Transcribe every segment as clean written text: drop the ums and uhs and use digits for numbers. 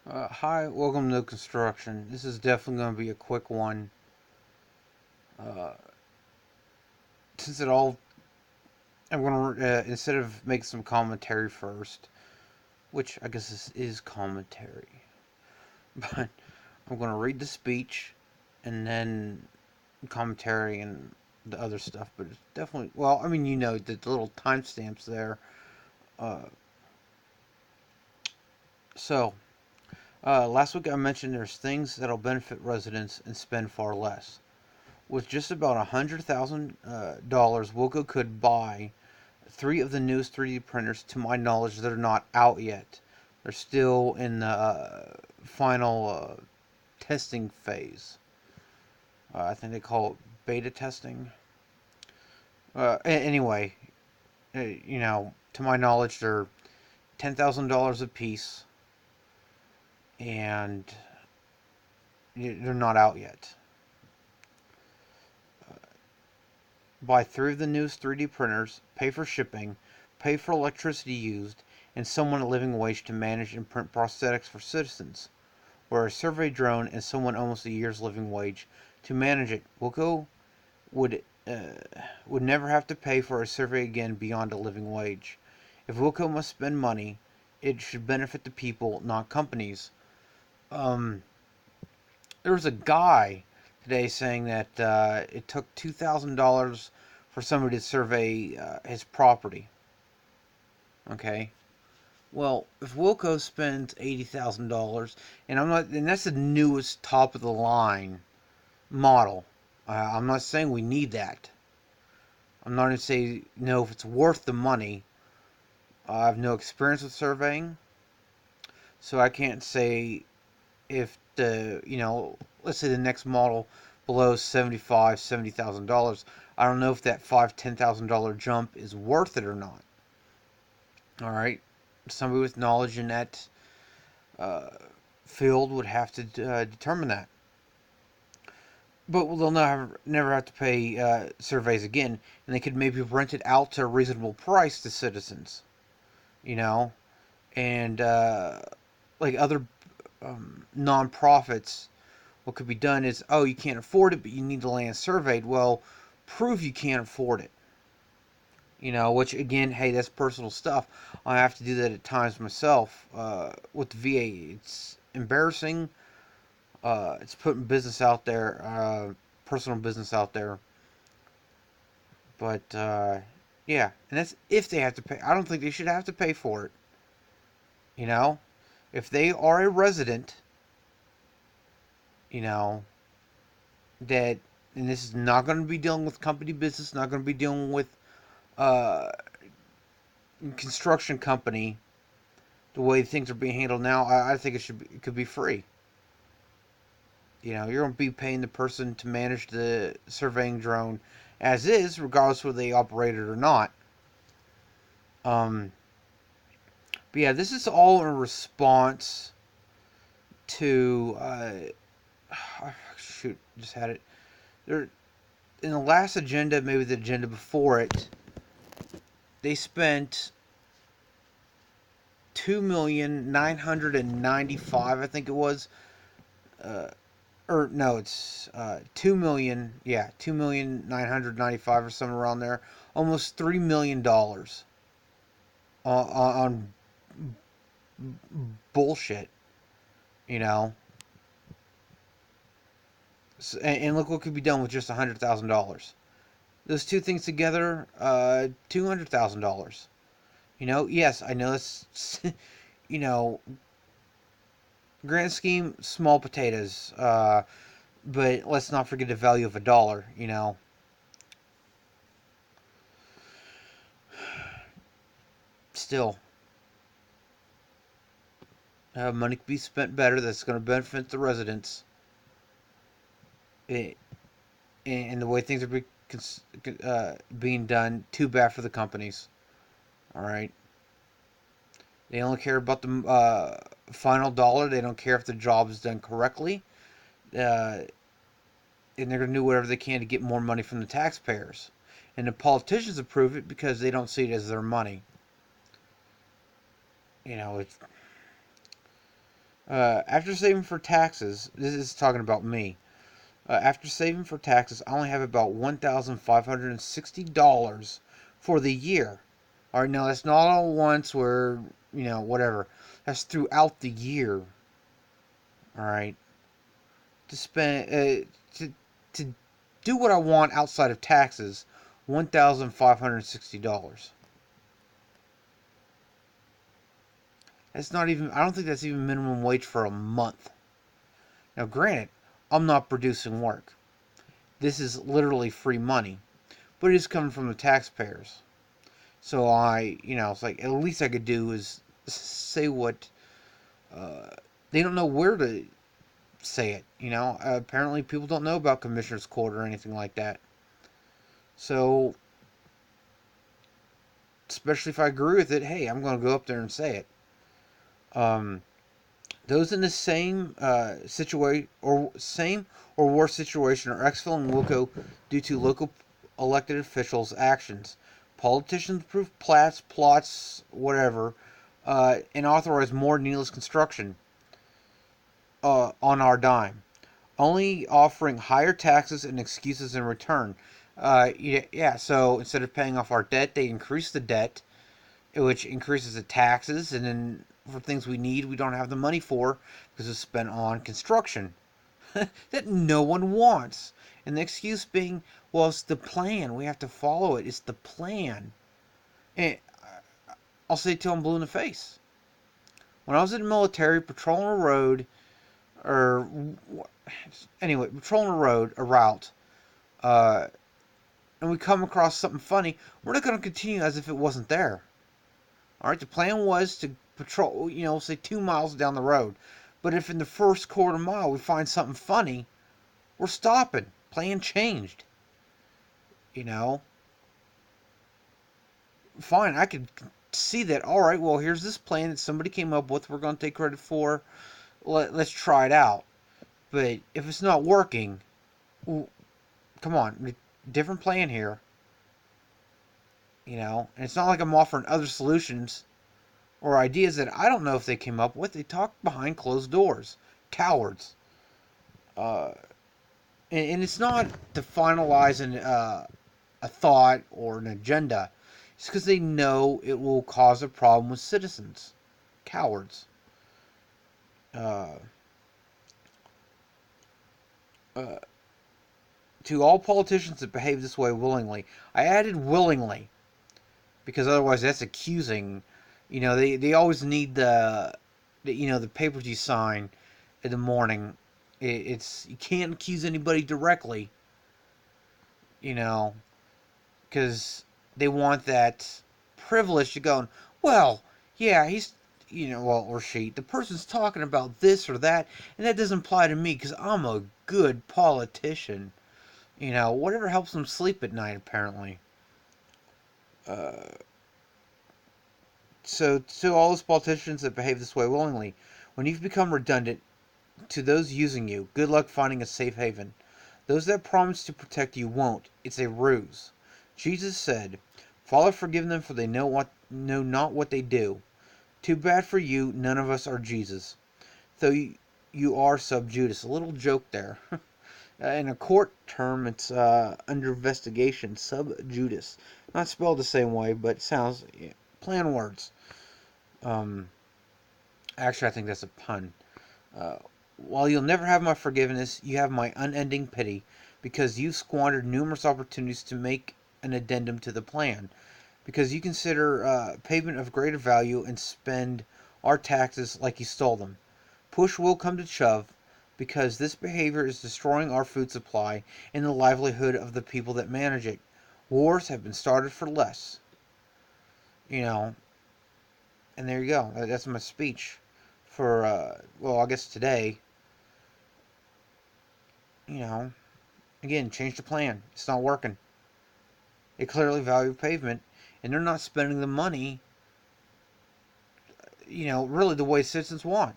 Hi, welcome to construction. This is definitely going to be a quick one. Uh, since it all, I'm going to instead of make some commentary first, which I guess this is commentary, but I'm going to read the speech and then commentary and the other stuff. But it's definitely, well, I mean, the little timestamps there. Uh, so last week I mentioned there's things that'll benefit residents and spend far less. With just about $100,000, Wilco could buy three of the newest 3D printers, to my knowledge, that are not out yet. They're still in the final testing phase. I think they call it beta testing. Anyway, to my knowledge, they're $10,000 a piece, and they're not out yet. Buy three of the newest 3D printers, pay for shipping, pay for electricity used, and someone a living wage to manage and print prosthetics for citizens, or a survey drone and someone almost a year's living wage to manage it. Wilco would would never have to pay for a survey again beyond a living wage. If Wilco must spend money, it should benefit the people, not companies. Um, there was a guy today saying that it took $2,000 for somebody to survey his property. Okay. Well, if Wilco spends $80,000, and that's the newest top of the line model. I'm not saying we need that. I'm not going to say no if it's worth the money. I have no experience with surveying, so I can't say if let's say the next model below $70,000. I don't know if that $10,000 jump is worth it or not. All right, somebody with knowledge in that uh, field would have to determine that. But they'll never have to pay surveys again, and they could maybe rent it out to a reasonable price to citizens, you know, and like other nonprofits. What could be done is, oh, you can't afford it, but you need the land surveyed. Well, prove you can't afford it. Which again, hey, that's personal stuff. I have to do that at times myself with the VA. It's embarrassing. It's putting business out there, personal business out there. But yeah, and that's if they have to pay. I don't think they should have to pay for it. You know, if they are a resident, you know that, and this is not going to be dealing with company business, not going to be dealing with uh, construction company. The way things are being handled now, I think it could be free. You're going to be paying the person to manage the surveying drone as is, regardless whether they operate it or not. Um, but yeah, this is all in response to shoot, just had it there in the last agenda, maybe the agenda before it. They spent 2,995,000, I think it was, uh, or no, it's 2 million, yeah, 2,995,000 or something around there, almost $3 million on bullshit, you know. So, and look what could be done with just $100,000. Those two things together, $200,000. Yes, I know that's, you know, grand scheme, small potatoes. But let's not forget the value of a dollar. Still, money could be spent better. That's going to benefit the residents. It, and the way things are being done, too bad for the companies. All right, they only care about the final dollar. They don't care if the job is done correctly. Uh, and they're going to do whatever they can to get more money from the taxpayers. And the politicians approve it because they don't see it as their money. It's After saving for taxes, this is talking about me. After saving for taxes, I only have about $1,560 for the year. All right, now that's not all once where, whatever. That's throughout the year. All right, to spend to do what I want outside of taxes, $1,560. That's not even. I don't think that's even minimum wage for a month. Now, granted, I'm not producing work. This is literally free money, but it is coming from the taxpayers. So it's like at least I could do is say what uh, they don't know where to say it. Apparently people don't know about commissioner's court or anything like that. So, especially if I agree with it, hey, I'm going to go up there and say it. Um, those in the same situation or same or worse situation are exfilling Wilco due to local elected officials' actions. Politicians approve plats, plots, whatever, and authorize more needless construction on our dime, only offering higher taxes and excuses in return. Yeah, so instead of paying off our debt, they increase the debt, which increases the taxes, and then for things we need, we don't have the money for because it's spent on construction that no one wants. And the excuse being, well, it's the plan. We have to follow it. It's the plan. And I'll say it till I'm blue in the face. When I was in the military, patrolling a road, or anyway, patrolling a route, uh, and we come across something funny, we're not going to continue as if it wasn't there. All right, the plan was to patrol, say 2 miles down the road. But if in the first quarter mile we find something funny, we're stopping. Plan changed. You know, fine, I could see that. All right, well, here's this plan that somebody came up with. We're going to take credit for. Let's try it out. But if it's not working, well, come on, different plan here. And it's not like I'm offering other solutions or ideas that I don't know if they came up with. They talk behind closed doors. Cowards. Uh, and it's not to finalize a thought or an agenda. It's because they know it will cause a problem with citizens. Cowards. Uh, uh, to all politicians that behave this way willingly. I added willingly because otherwise that's accusing. They always need the papers you sign in the morning. It's you can't accuse anybody directly. Because they want that privilege to go, well, yeah, he's, well, or she, the person's talking about this or that, and that doesn't apply to me because I'm a good politician. Whatever helps them sleep at night, apparently. Uh, so, to all those politicians that behave this way willingly, when you've become redundant, to those using you, good luck finding a safe haven. Those that promise to protect you won't. It's a ruse. Jesus said, Father, forgive them, for they know not what they do. Too bad for you, none of us are Jesus. Though you are sub Judas. A little joke there. In a court term, it's under investigation, sub Judas. Not spelled the same way, but it sounds, play on words. Um, Actually, I think that's a pun. Uh, while you'll never have my forgiveness, you have my unending pity, because you've squandered numerous opportunities to make an addendum to the plan, because you consider payment of greater value and spend our taxes like you stole them. Push will come to shove, because this behavior is destroying our food supply and the livelihood of the people that manage it. Wars have been started for less. And there you go. That's my speech for, I guess today. Again, change the plan. It's not working. They clearly value pavement, and they're not spending the money, really the way citizens want.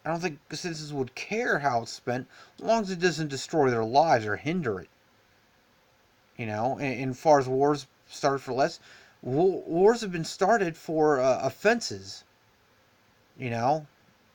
I don't think the citizens would care how it's spent as long as it doesn't destroy their lives or hinder it. And as far as wars started for less, wars have been started for offenses. You know,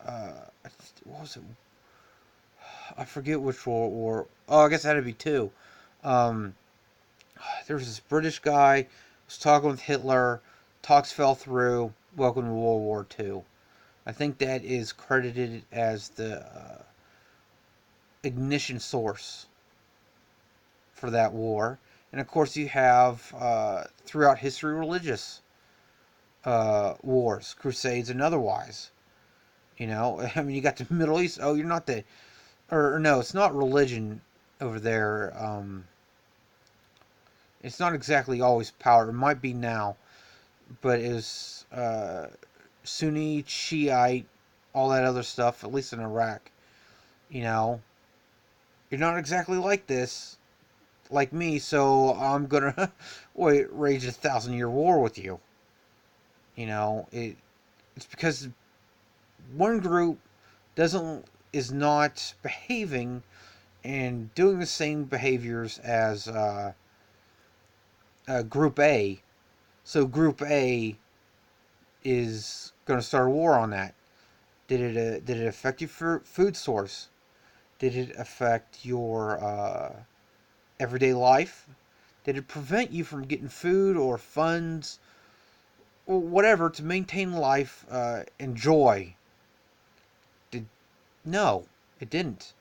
what was it? I forget which World War. Oh, I guess that had to be two. Um, there was this British guy was talking with Hitler. Talks fell through. Welcome to World War Two. I think that is credited as the ignition source for that war. And of course, you have throughout history religious wars, crusades, and otherwise. You know, I mean, you got the Middle East. Oh, you're not the, or no, it's not religion over there. It's not exactly always power. It might be now, but it was Sunni, Shiite, all that other stuff. At least in Iraq, you know, you're not exactly like this, like me. So I'm gonna wait, rage 1,000 year war with you. You know, it's because one group doesn't is not behaving and doing the same behaviors as Group A. So Group A is going to start a war on that. Did it affect your food source? Did it affect your everyday life? Did it prevent you from getting food or funds or whatever to maintain life and joy? Did No, it didn't.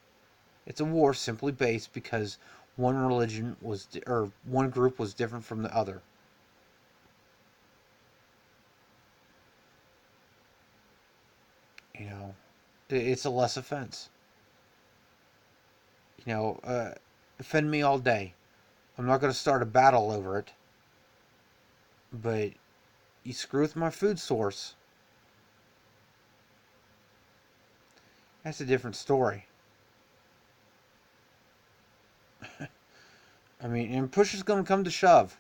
It's a war simply based because one religion was or one group was different from the other. You know, it's a less offense. You know, offend me all day. I'm not going to start a battle over it, but you screw with my food source, that's a different story. I mean, and push is going to come to shove.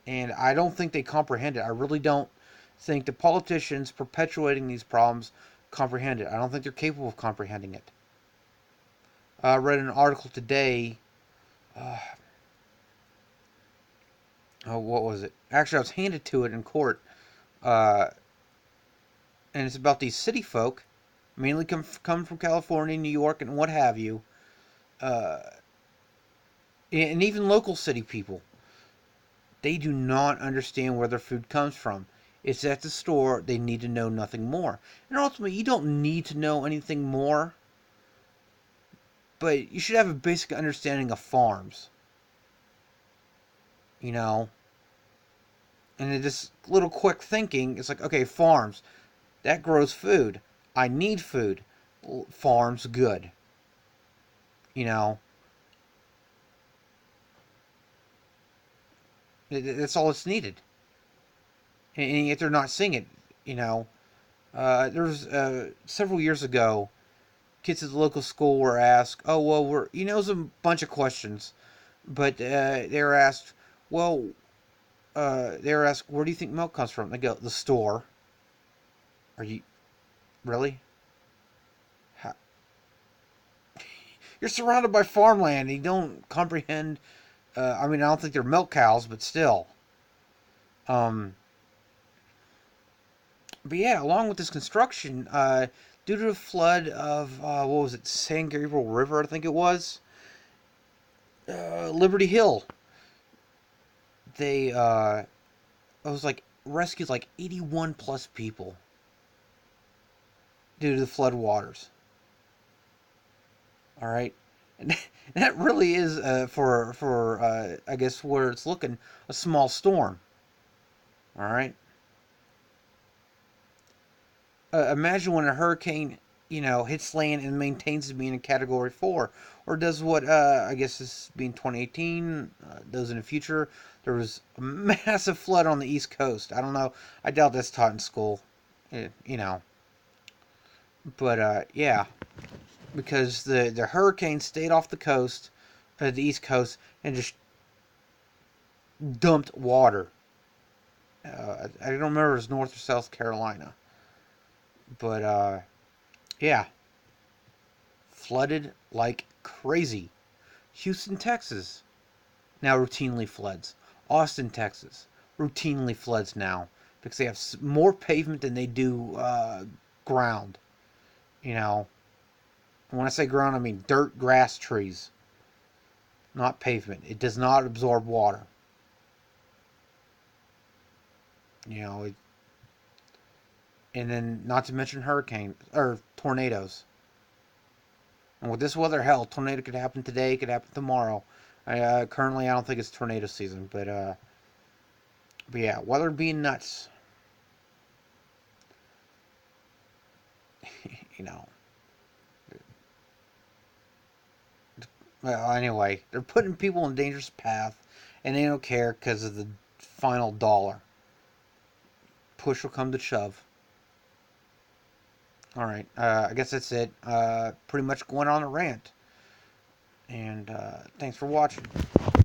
And I don't think they comprehend it. I really don't think the politicians perpetuating these problems comprehend it. I don't think they're capable of comprehending it. I read an article today. Uh, oh, what was it? Actually, I was handed to it in court. Uh, and it's about these city folk, mainly come from California, New York, and what have you. Uh, and even local city people. They do not understand where their food comes from. It's at the store. They need to know nothing more. And ultimately, you don't need to know anything more, but you should have a basic understanding of farms. You know, and it just little quick thinking. It's like, okay, farms that grows food. I need food. Farms good. You know, that's all it's needed. And yet they're not seeing it. You know, there was several years ago kids at the local school were asked, "Oh well, it was a bunch of questions, but they were asked, well, where do you think milk comes from?" They go, "The store." Are you really? How? You're surrounded by farmland. And you don't comprehend. I mean, I don't think they're milk cows, but still. Um, but yeah, along with this construction, due to the flood of what was it, San Gabriel River, I think it was, Liberty Hill, they it was like rescued like 81 plus people due to the flood waters. All right, and that really is for I guess where it's looking a small storm. All right, imagine when a hurricane hits land and maintains being a Category 4, or does what I guess this being 2018 does in the future. There was a massive flood on the East Coast. I don't know. I doubt that's taught in school. You know, but yeah, because the hurricane stayed off the coast, the East Coast, and just dumped water. I don't remember if it was North or South Carolina, but yeah, flooded like crazy. Houston, Texas, now routinely floods. Austin, Texas, routinely floods now. because they have more pavement than they do ground. You know, when I say ground, I mean dirt, grass, trees, not pavement. It does not absorb water. You know, and then not to mention hurricanes or tornadoes. And with this weather, hell, tornado could happen today, could happen tomorrow. Currently, I don't think it's tornado season, but yeah, weather being nuts. You know. Well, anyway, they're putting people in a dangerous path, and they don't care because of the final dollar. Push will come to shove. All right, I guess that's it. Pretty much going on a rant, and thanks for watching.